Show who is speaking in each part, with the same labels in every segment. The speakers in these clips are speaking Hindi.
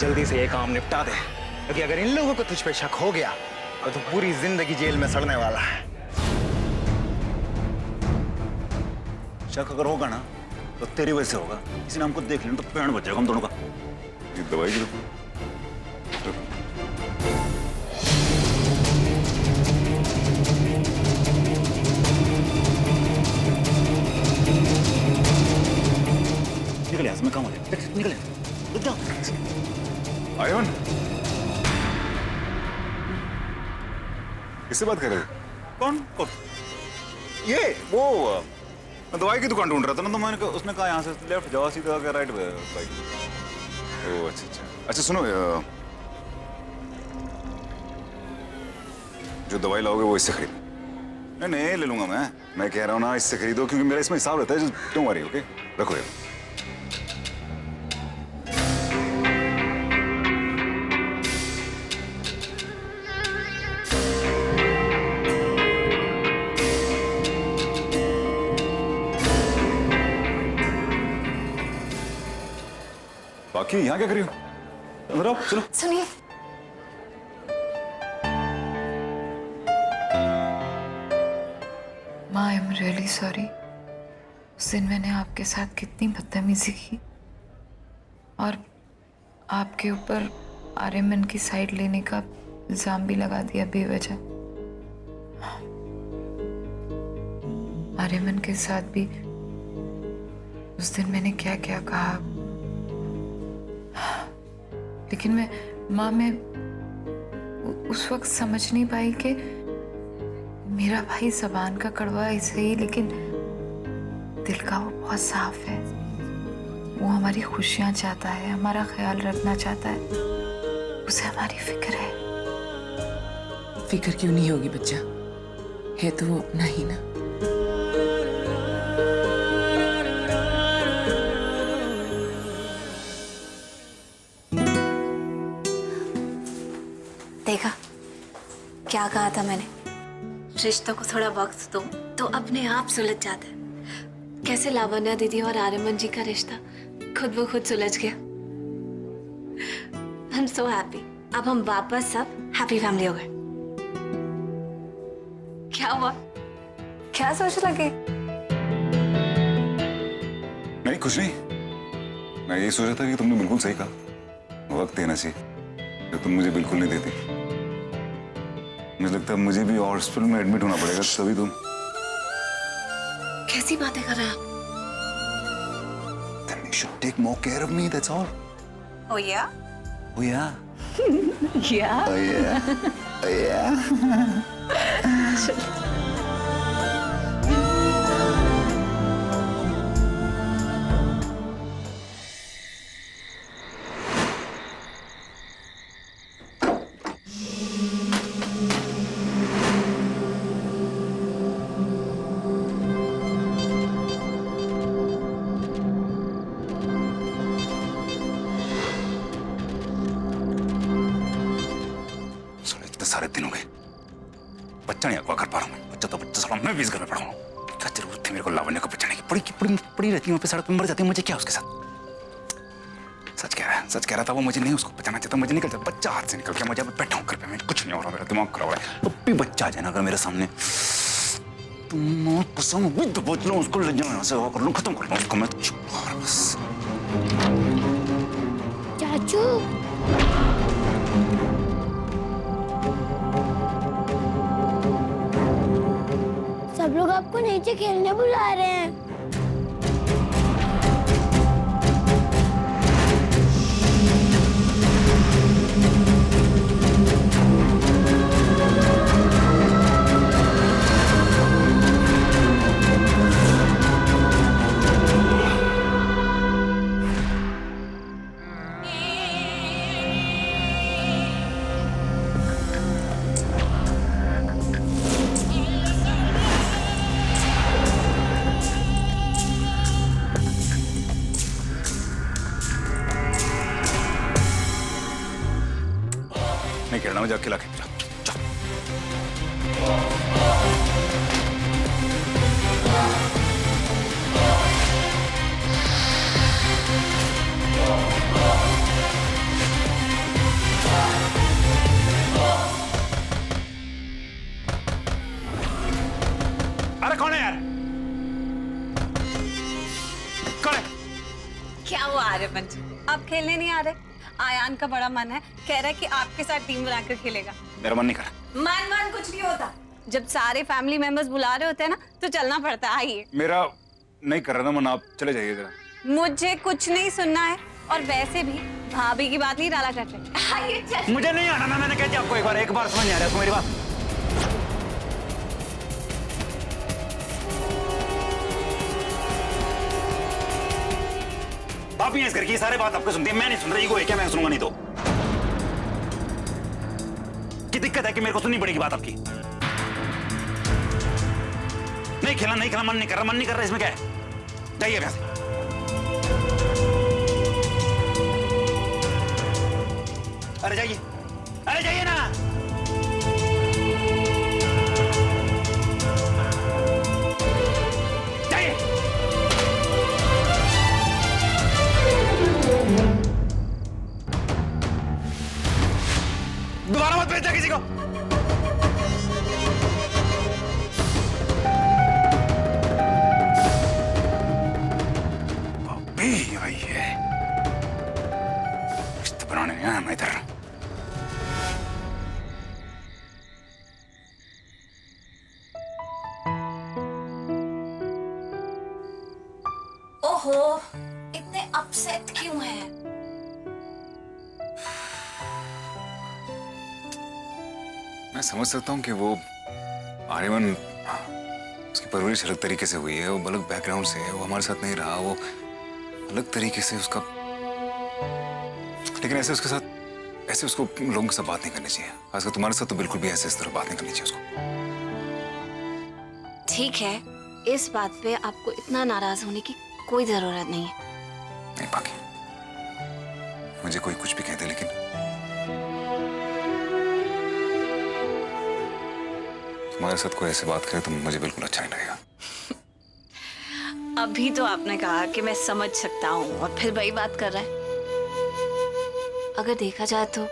Speaker 1: जल्दी से ये काम निपटा दे, क्योंकि अगर इन लोगों को तुझ पे शक हो गया तो पूरी जिंदगी जेल में सड़ने वाला है।
Speaker 2: शक अगर होगा ना तो तेरी वजह से होगा। किसी ने हमको देख लिया तो पैंट बच जाएगा हम दोनों का। ये दवाई की निकल यहाँ से, मैं काम हो जाए। निकल रुक जाओ।
Speaker 3: आयमन, किससे बात कर रहे हो?
Speaker 2: कौन कौन?
Speaker 3: ये वो मैं दवाई की दुकान ढूंढ रहा था ना, तो मैंने कहा, उसने कहा यहाँ से लेफ्ट जाओ, सीधा क्या राइट बाइक। ओह अच्छा अच्छा अच्छा, सुनो जो दवाई लाओगे वो इससे खरीदो। नहीं ले लूंगा मैं कह रहा हूँ ना इससे खरीदो, क्योंकि मेरा इसमें हिसाब रहता है। Don't worry, okay? रखो यार। बाकी यहाँ क्या करी हो? अंदर आओ, चलो।
Speaker 4: सुनिए, माँ, आई एम रियली सॉरी। उस दिन मैंने आपके साथ कितनी बदतमीजी की और आपके ऊपर आर्यमन की साइड लेने का इल्जाम भी लगा दिया बेवजह। आर्यमन के साथ भी उस दिन मैंने क्या क्या कहा, लेकिन मैं उस वक्त समझ नहीं पाई कि मेरा भाई जबान का कड़वा है सही, लेकिन दिल का वो बहुत साफ है। वो हमारी खुशियां चाहता है, हमारा ख्याल रखना चाहता है, उसे हमारी फिक्र है।
Speaker 5: फिक्र क्यों नहीं होगी बच्चा, है तो वो अपना ही ना।
Speaker 6: देखा क्या कहा था मैंने, रिश्तों को थोड़ा वक्त दो तो अपने आप सुलझ जाता है। कैसे लावण्या दीदी और आर्यमन जी का रिश्ता खुद ब खुद सुलझ गया। I am so happy. अब हम वापस सब हैप्पी फैमिली हो गए। क्या हुआ, क्या सोच लगे?
Speaker 3: नहीं कुछ नहीं, मैं यही सोच रहा था कि तुमने बिल्कुल सही कहा। वक्त देना चाहिए, जो तुम मुझे बिल्कुल नहीं देती। मुझे लगता है मुझे भी हॉस्पिटल में एडमिट होना पड़ेगा, तभी तुम।
Speaker 6: कैसी बातें कर रहे हैं आप?
Speaker 3: Then you should take more care of me, that's all.
Speaker 6: Oh yeah?
Speaker 3: Oh yeah.
Speaker 6: Yeah.
Speaker 3: Oh yeah. Oh yeah. सारे दिन हो गए, बच्चा नहीं अगवा कर पा रहा हूँ। बच्चा तो बच्चा, साला मैं भी इस घर में पड़ा हूँ। क्या जरूरत थी मेरे को लावण्य को बचाने की? पड़ी रहती है वहाँ पे, सड़क पे मर जाती है, मुझे क्या उसके साथ? सच कह रहा था वो, मुझे नहीं उसको बचाना चाहता। मुझे निकल जाता, बच्चा हाथ से निकल गया। मुझे अब बैठा हूँ घर पे, मैं कुछ नहीं हो रहा, मेरा दिमाग खराब हो रहा है। अब भी बच्चा आ जाए ना अगर मेरे सामने, तुम कसम बच लो, उसको ले जाओ यहाँ से, कर लूँ, खत्म कर लूँ उसको मैं। बस
Speaker 7: चाचू, सब लोग आपको नीचे खेलने बुला रहे हैं।
Speaker 3: नहीं खेलना, मैं जाके खिला के
Speaker 6: आर्यमन जी, आप खेलने नहीं आ रहे? आयान का बड़ा मन है, कह रहा है कि आपके साथ टीम बनाकर खेलेगा।
Speaker 3: मेरा मन नहीं कर रहा।
Speaker 6: मन कुछ नहीं होता। जब सारे फैमिली मेंबर्स बुला रहे होते हैं ना तो चलना पड़ता है। आइए।
Speaker 3: मेरा नहीं कर रहा ना मन, आप चले जाइए जरा।
Speaker 6: मुझे कुछ नहीं सुनना है, और वैसे भी भाभी की बात नहीं डाला करते। आइए चल।
Speaker 3: मुझे नहीं आना ना, मैंने कह दिया आपको एक बार समझ नहीं आ रहा है मेरी बात। आप ही इस घर की सारे बात आपको सुनती है, मैं नहीं सुन रही। है क्या मैं सुनूंगा नहीं तो? की दिक्कत है कि मेरे को सुननी पड़ेगी बात आपकी। नहीं खेला मन नहीं कर रहा, इसमें क्या है? जाइए यहाँ से। अरे जाइए ना। जाइए। दोबारा मत भेजना किसी को। भाभी आई है, रिश्ते बनाने नहीं आया मैं इधर।
Speaker 6: ओहो, इतने अपसेट क्यों हैं?
Speaker 3: मैं समझ सकता हूँ कि वो आर्यमन, उसकी परवरिश अलग तरीके से हुई है, वो अलग बैकग्राउंड से है, वो हमारे साथ नहीं रहा, वो अलग तरीके से उसका, लेकिन ऐसे उसके साथ, ऐसे उसको लोगों के साथ बात नहीं करनी चाहिए। खासकर तुम्हारे साथ तो बिल्कुल भी ऐसे इस तरह बात नहीं करनी चाहिए उसको।
Speaker 6: ठीक है, इस बात पे आपको इतना नाराज होने की कोई जरूरत नहीं है।
Speaker 3: नहीं बाकी मुझे कोई कुछ भी कहते, लेकिन तुम्हारे साथ कोई ऐसे बात करे तो मुझे बिल्कुल अच्छा नहीं लगेगा।
Speaker 6: अभी तो आपने कहा कि मैं समझ सकता हूँ, और फिर वही बात कर रहा है। अगर देखा जाए तो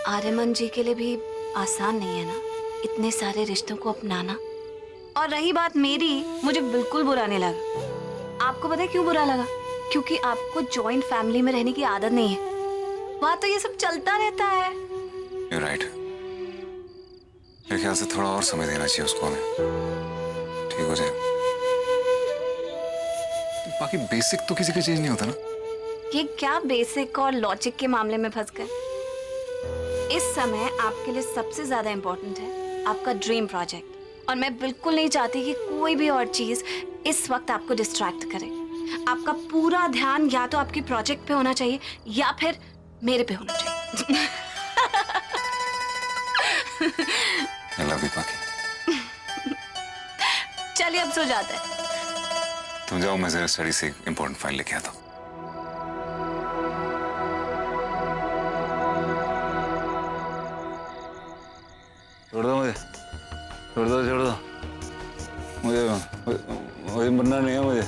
Speaker 6: आर्यमन जी के लिए भी आसान नहीं है ना इतने सारे रिश्तों को अपनाना। और रही बात मेरी, मुझे बिल्कुल बुरा नहीं लगा। आपको पता है क्यों बुरा लगा? क्योंकि आपको जॉइंट फैमिली में रहने की आदत नहीं है। वहाँ तो ये सब चलता रहता है।
Speaker 3: You're right. मेरे ख्याल से थोड़ा और समय देना चाहिए उसको, हमें ठीक हो जाए। बाकी बेसिक तो किसी का चेंज नहीं होता ना।
Speaker 6: ये क्या बेसिक और लॉजिक के मामले में फंस गए? इस समय आपके लिए सबसे ज्यादा इम्पोर्टेंट है आपका ड्रीम प्रोजेक्ट, और मैं बिल्कुल नहीं चाहती कि कोई भी और चीज इस वक्त आपको डिस्ट्रैक्ट करे। आपका पूरा ध्यान या तो आपके प्रोजेक्ट पे होना चाहिए या फिर मेरे पे होना चाहिए।
Speaker 3: I love you, बाकी।
Speaker 6: चलिए अब सो जाते हैं।
Speaker 3: तुम जाओ, मैं जरा स्टडी से इम्पोर्टेंट फाइल लेके आता हूँ। छोड़ दो मुझे, छोड़ दो। मुझे मरना नहीं है मुझे।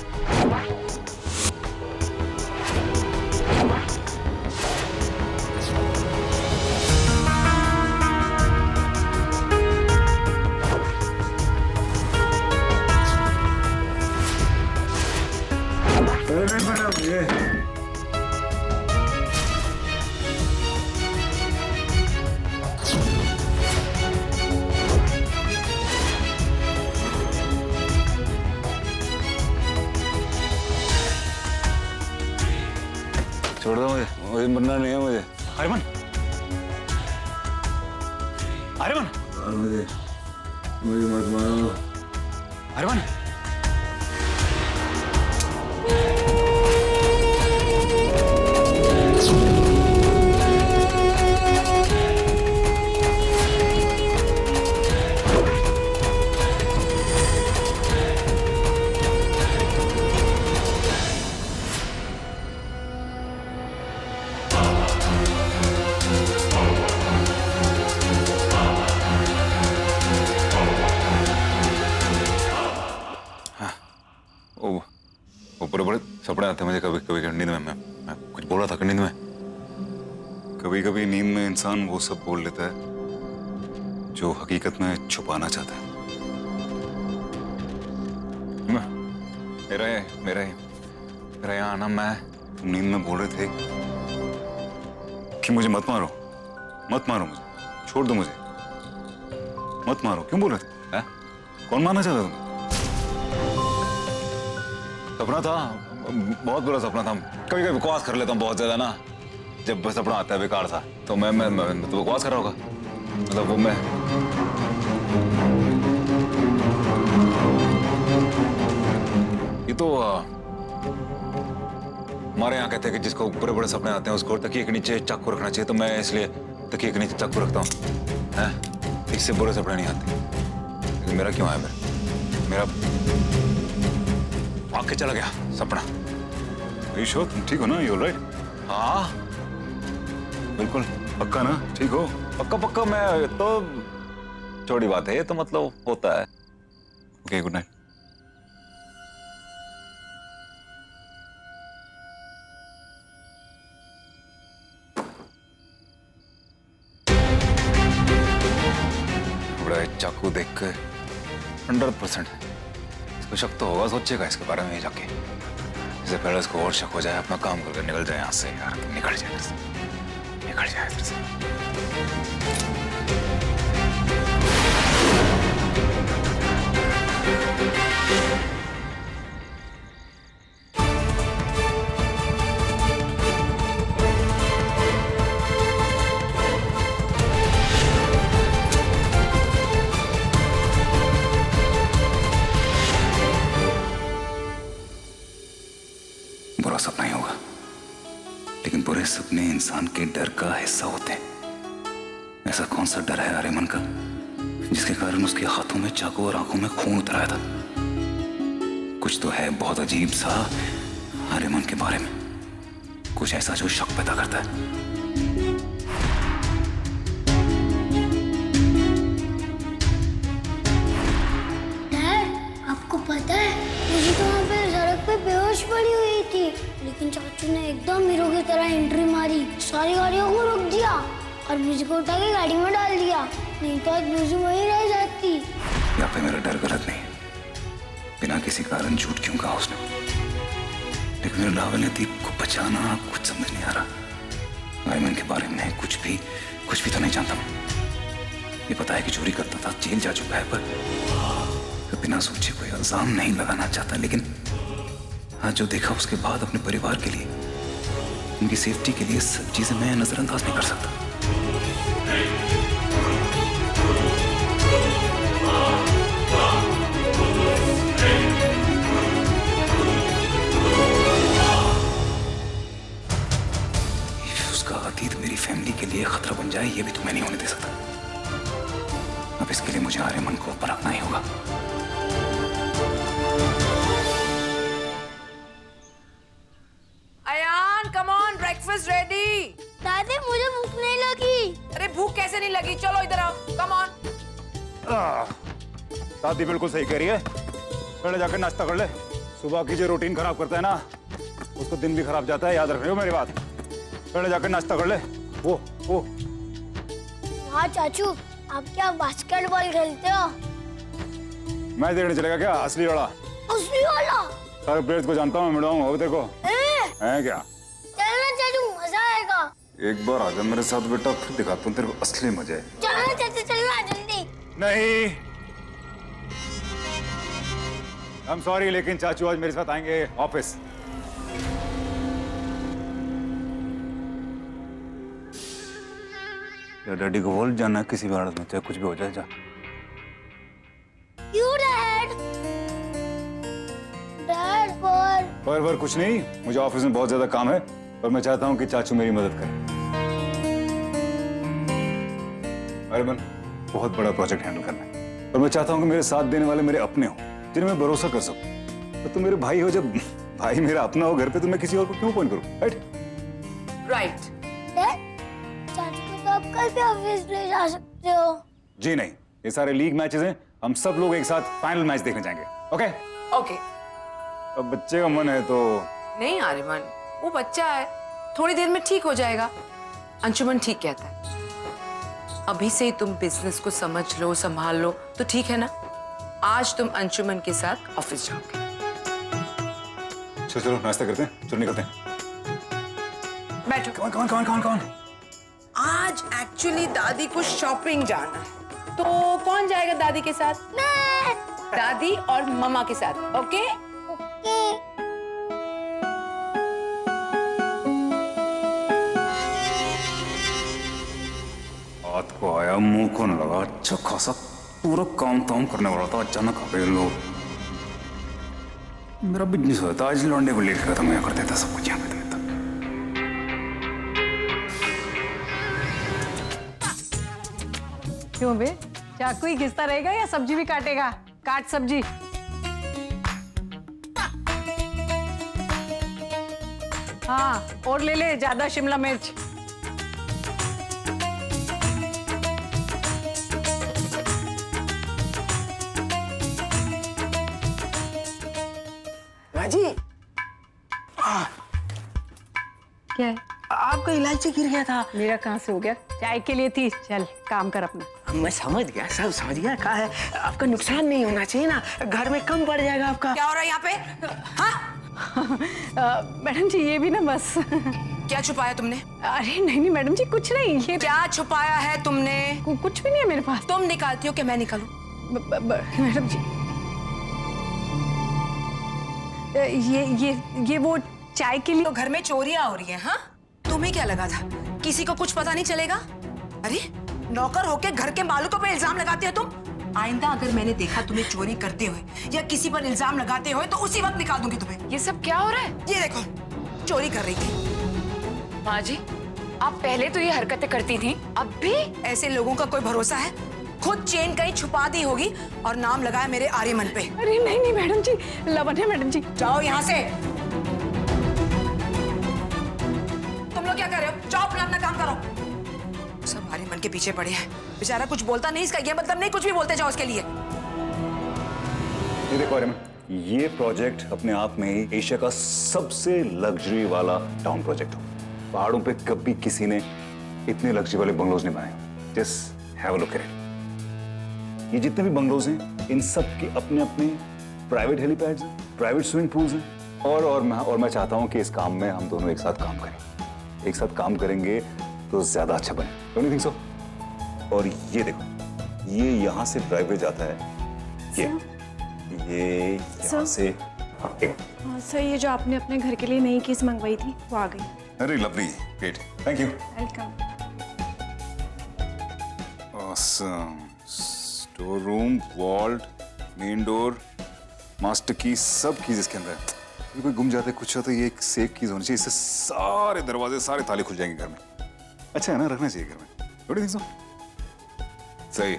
Speaker 3: छोड़ दो मुझे मरना नहीं है मुझे। आर्यमन, मुझे मत मारो। आर्यमन, ऊपर बड़े सपने आते हैं मुझे कभी कभी नींद में। मैं कुछ बोल रहा था नींद में। कभी कभी नींद में इंसान वो सब बोल लेता है जो हकीकत में छुपाना चाहता है। मेरा यहाँ आना, मैं तुम नींद में बोल रहे थे कि मुझे मत मारो, मत मारो मुझे, छोड़ दो मुझे, मत मारो। क्यों बोल रहे थे? हैं? कौन मारना चाहता तुम? सपना था, बहुत बुरा सपना था। कभी कभी बकवास कर लेता हूँ बहुत ज्यादा ना, जब सपना आता है बेकार सा, तो मैं तो बकवास कर रहा होगा, मतलब वो मैं ये तो हमारे यहाँ कहते हैं कि जिसको बड़े बड़े सपने आते हैं उसको तकिए के नीचे चाकू रखना चाहिए, तो मैं इसलिए तकिए के नीचे चाकू रखता हूँ। हैं? इससे बुरे सपने नहीं आते। लेकिन मेरा क्यों आया? मेरा भाग के चला गया सपना। श्योर तुम ठीक हो ना? You alright? हाँ बिल्कुल पक्का ना? ठीक हो? पक्का पक्का। मैं तो छोटी बात है ये तो, मतलब होता है। Okay good night. चाकू देख के 100% इसको शक तो होगा, सोचेगा इसके बारे में जाके। इससे पहले इसको और शक हो जाए, अपना काम करके निकल जाए यहाँ से। यार निकल जाए इधर से, निकल जाए इधर से। बुरा सपना ही होगा, लेकिन बुरे सपने इंसान के डर का हिस्सा होते हैं। ऐसा कौन सा डर है आर्यमन का जिसके कारण उसके हाथों में चाकू और आंखों में खून उतर आया था? कुछ तो है बहुत अजीब सा आर्यमन के बारे में, कुछ ऐसा जो शक पैदा करता है।
Speaker 7: डैड, आपको पता है मुझे तो वहाँ पे सड़क पे बेहोश पड़ी हुई थी, लेकिन चाचू ने एकदम हीरो की तरह एंट्री मारी, सारी गाड़ियों को रोक दिया और मुझे को उठा के गाड़ी में डाल दिया। नहीं तो आज मुझे वहीं रह जाती।
Speaker 3: यहाँ पे मेरा डर गलत नहीं, बिना किसी कारण झूठ क्यों कहा उसने? लेकिन मेरे रावल ने दीप को बचाना कुछ समझ नहीं आ रहा। आर्यमन के बारे में कुछ भी तो नहीं जानता मैं। ये पता है कि चोरी करता था, जेल जा चुका है, पर बिना सोचे कोई इल्जाम नहीं लगाना चाहता। लेकिन आज जो देखा उसके बाद अपने परिवार के लिए, उनकी सेफ्टी के लिए सब चीजें मैं नजरअंदाज नहीं कर सकता। उसका अतीत मेरी फैमिली के लिए खतरा बन जाए, ये भी तो मैं नहीं होने दे सकता। अब इसके लिए मुझे आर्यमन को परखना ही होगा।
Speaker 8: Ayaan come on, breakfast ready.
Speaker 7: दादी मुझे भूख नहीं लगी।
Speaker 8: अरे भूख कैसे नहीं लगी? चलो इधर आओ, कम ऑन।
Speaker 2: दादी बिल्कुल सही कह रही है, पहले जाकर नाश्ता कर ले। सुबह की जो रूटीन खराब करता है ना, उसको दिन भी खराब जाता है, याद रख रहे हो मेरी बात? पहले जाकर नाश्ता कर ले। वो
Speaker 7: हाँ चाचू, आप क्या बास्केटबॉल खेलते हो?
Speaker 2: मैच देखने चलेगा क्या? असली वाला?
Speaker 7: असली वाला?
Speaker 2: सारे प्लेयर्स को जानता हूँ, मिलाऊंगा तेरे को। है क्या?
Speaker 7: चलना चाचू, मजा आएगा।
Speaker 3: एक बार आजा मेरे साथ बेटा, फिर दिखाता हूँ तेरे को असली मजे।
Speaker 7: चलना चाचू, चलना जल्दी।
Speaker 2: नहीं, I'm sorry, लेकिन चाचू आज मेरे साथ आएंगे ऑफिस। डैडी को बोल जाना किसी भी हालत में, चाहे कुछ भी हो जाए। जा।
Speaker 7: क्यों डैड? डैड
Speaker 2: पर कुछ नहीं, मुझे ऑफिस में बहुत ज्यादा काम है और मैं चाहता हूँ कि चाचू मेरी मदद करे। आर्यमन, बहुत बड़ा प्रोजेक्ट हैंडल करना है और मैं चाहता हूँ कि मेरे साथ देने वाले मेरे अपने हो, जिन्हें मैं भरोसा कर सकूं। तो तुम मेरे भाई हो, जब भाई मेरा अपना हो घर पे, तो मैं किसी और को क्यों फोन करूं?
Speaker 8: राइट।
Speaker 7: डैड, चाचू को तो आप कल भी ऑफिस ले जा सकते हो।
Speaker 2: जी नहीं, ये सारे लीग मैचेस हैं, हम सब लोग एक साथ फाइनल मैच देखने जाएंगे। ओके?
Speaker 8: ओके।
Speaker 2: अब बच्चे का मन है तो।
Speaker 8: नहीं आर्यमन, वो बच्चा है, थोड़ी देर में ठीक हो जाएगा। अंशुमन ठीक कहता है, अभी से ही तुम बिजनेस को समझ लो, संभाल लो तो ठीक है ना। आज तुम अंशुमन के साथ ऑफिस जाओगे।
Speaker 2: चलो नाश्ता करते हैं, चलो निकलते हैं।
Speaker 8: बैठो।
Speaker 2: कौन?
Speaker 8: आज एक्चुअली दादी को शॉपिंग जाना है, तो कौन जाएगा दादी के साथ?
Speaker 7: मैं।
Speaker 8: दादी और मम्मा के साथ, ओके?
Speaker 7: ओके।
Speaker 3: हाथ को आया मुंह को न लगा, अच्छा खासा पूरा काम ताम करने वाला था, अचानक आ गए लोग। मेरा बिजनेस होता आज लौंडे को लेट खत्म होया कर देता सब कुछ यहाँ पे।
Speaker 9: क्यों बे, चाकू ही घिसता रहेगा या सब्जी भी काटेगा? काट सब्जी। हाँ, और ले ले ज्यादा शिमला मिर्च।
Speaker 1: बाजी,
Speaker 9: क्या है?
Speaker 1: आपका इलायची गिर गया था।
Speaker 9: मेरा कहाँ से हो गया? चाय के लिए थी। चल काम कर अपना।
Speaker 1: मैं समझ गया, सब समझ गया। कहा है आपका नुकसान नहीं होना चाहिए ना, घर में कम पड़ जाएगा आपका।
Speaker 8: क्या हो रहा है यहाँ पे? हाँ?
Speaker 9: मैडम जी ये भी ना बस।
Speaker 8: क्या छुपाया तुमने?
Speaker 9: अरे नहीं मैडम जी कुछ नहीं। ये
Speaker 8: क्या छुपाया है तुमने?
Speaker 9: कुछ भी नहीं है मेरे पास।
Speaker 8: तुम निकालती हो कि मैं निकालूं?
Speaker 9: मैडम जी ये वो चाय के लिए।
Speaker 8: तो घर में चोरियां हो रही हैं, हाँ? तुम्हें क्या लगा था किसी को कुछ पता नहीं चलेगा? अरे नौकर होके घर के मालिकों पे इल्जाम लगाते हो तुम। आइंदा अगर मैंने देखा तुम्हें चोरी करते हुए या किसी पर इल्जाम लगाते हुए तो उसी वक्त निकाल दूंगी तुम्हें।
Speaker 4: ये सब क्या हो रहा है?
Speaker 8: ये देखो, चोरी कर रही थी।
Speaker 4: माँ जी, आप पहले तो ये हरकतें करती थी, अब भी?
Speaker 8: ऐसे लोगों का कोई भरोसा है? खुद चेन कहीं छुपा दी होगी और नाम लगाया मेरे आर्यमन पे।
Speaker 9: अरे नहीं मैडम जी, लवन है मैडम जी।
Speaker 8: जाओ यहाँ से। तुम लोग क्या कर रहे हो? जाओ अपना काम करो। सब आर्यमन के पीछे पड़े हैं। बेचारा कुछ बोलता नहीं, इसका ये मतलब नहीं कुछ भी बोलते जाओ उसके लिए।
Speaker 2: ये देखो आर्यमन, ये प्रोजेक्ट अपने आप में ही एशिया का सबसे लग्जरी वाला टाउन प्रोजेक्ट हो। पहाड़ों पे कभी किसी ने इतने लग्जरी वाले बंगलोज नहीं बनाए। Just have a look at it. ये जितने भी बंगलोज हैं, इन सब के अपने अपने प्राइवेट हेलीपैड्स हैं, प्राइवेट स्विमिंग पूल्स हैं। और मैं चाहता हूं कि इस काम में हम दोनों एक साथ काम करें। एक साथ काम करेंगे तो ज्यादा अच्छा बने। Don't you think so? और ये देखो, ये यहाँ से ड्राइववे जाता है। ये यहाँ से
Speaker 10: सर, ये जो आपने अपने घर के लिए नई कीज मंगवाई थी वो आ गई।
Speaker 2: अरे lovely, great, thank you.
Speaker 10: Welcome.
Speaker 2: Awesome. Store room, vault, main door, master key, सब कीज इसके अंदर है। ये कोई गुम जाता है कुछ तो ये एक सेफ कीज होनी चाहिए। इससे सारे दरवाजे, सारे ताले खुल जाएंगे घर में। अच्छा है ना, रखना चाहिए घर में। Don't you think so? सही।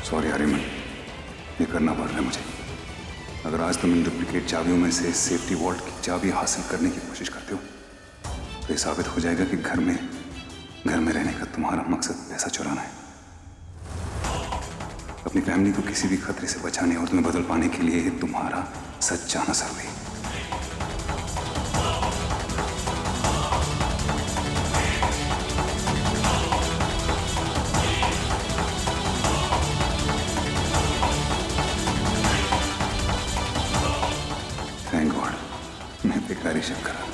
Speaker 2: सॉरी आर्यमन, ये करना पड़ रहा है मुझे। अगर आज तुम इन डुप्लीकेट चाबियों में से सेफ्टी वॉल्ट की चाबी हासिल करने की कोशिश करते हो तो ये साबित हो जाएगा कि घर में रहने का तुम्हारा मकसद पैसा चुराना है। अपनी फैमिली को किसी भी खतरे से बचाने और तुम्हें बदल पाने के लिए तुम्हारा सच जाना जरूरी है। थैंक गॉड मैं बेकारी शक करा।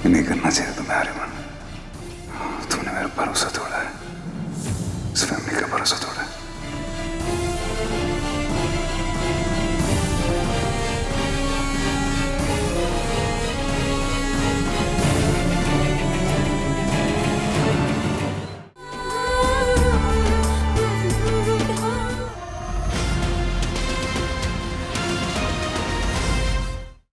Speaker 2: ये नहीं करना चाहिए तुम्हें आर्यमन। तुमने मेरा भरोसा तोड़ा है, इस फैमिली का भरोसा तोड़ा है।